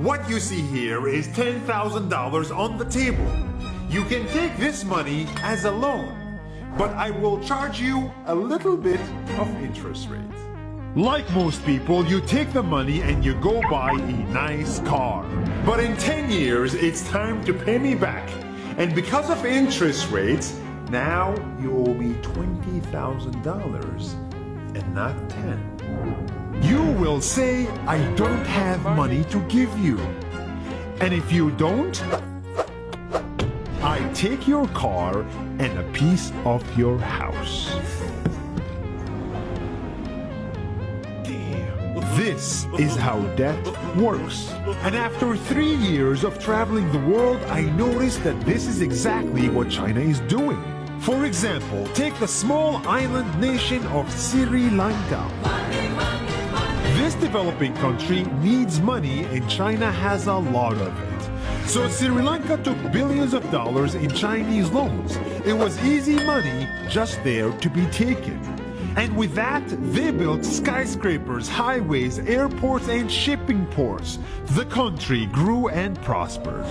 What you see here is $10,000 on the table. You can take this money as a loan, but I will charge you a little bit of interest rate. Like most people, you take the money and you go buy a nice car. But in 10 years, it's time to pay me back. And because of interest rates, now you owe me $20,000 and not 10. You will say, I don't have money to give you. And if you don't, I take your car and a piece of your house. This is how debt works. And after 3 years of traveling the world, I noticed that this is exactly what China is doing. For example, take the small island nation of Sri Lanka. This developing country needs money and China has a lot of it. So Sri Lanka took billions of dollars in Chinese loans. It was easy money just there to be taken. And with that, they built skyscrapers, highways, airports, and shipping ports. The country grew and prospered.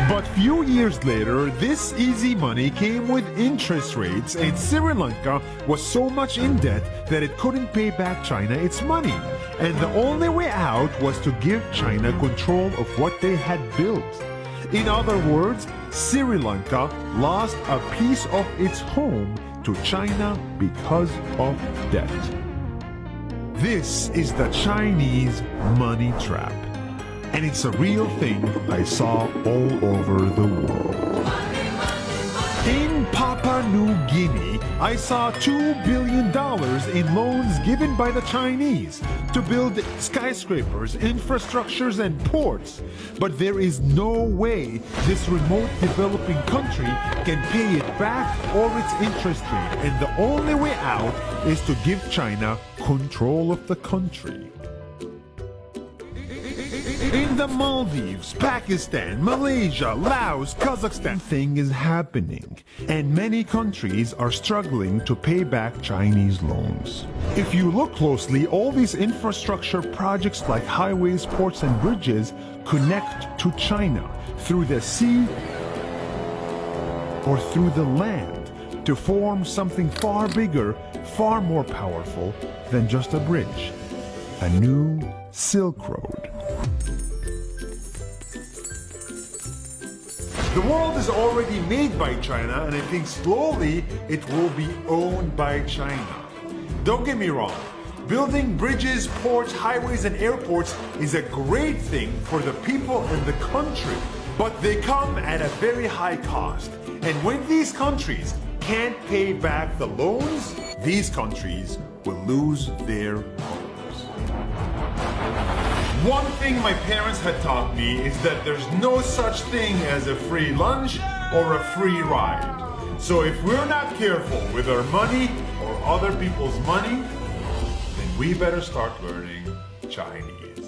But few years later, this easy money came with interest rates, and Sri Lanka was so much in debt that it couldn't pay back China its money. And the only way out was to give China control of what they had built. In other words, Sri Lanka lost a piece of its home to China because of debt. This is the Chinese money trap. And it's a real thing I saw all over the world. In Papua New Guinea, I saw $2 billion in loans given by the Chinese to build skyscrapers, infrastructures, and ports. But there is no way this remote developing country can pay it back or its interest rate. And the only way out is to give China control of the country. In the Maldives, Pakistan, Malaysia, Laos, Kazakhstan, thing is happening. And many countries are struggling to pay back Chinese loans. If you look closely, all these infrastructure projects like highways, ports, and bridges connect to China through the sea or through the land to form something far bigger, far more powerful than just a bridge. A new Silk Road. The world is already made by China, and I think slowly it will be owned by China. Don't get me wrong, building bridges, ports, highways, and airports is a great thing for the people in the country, but they come at a very high cost. And when these countries can't pay back the loans, these countries will lose their homes. One thing my parents had taught me is that there's no such thing as a free lunch or a free ride. So if we're not careful with our money or other people's money, then we better start learning Chinese.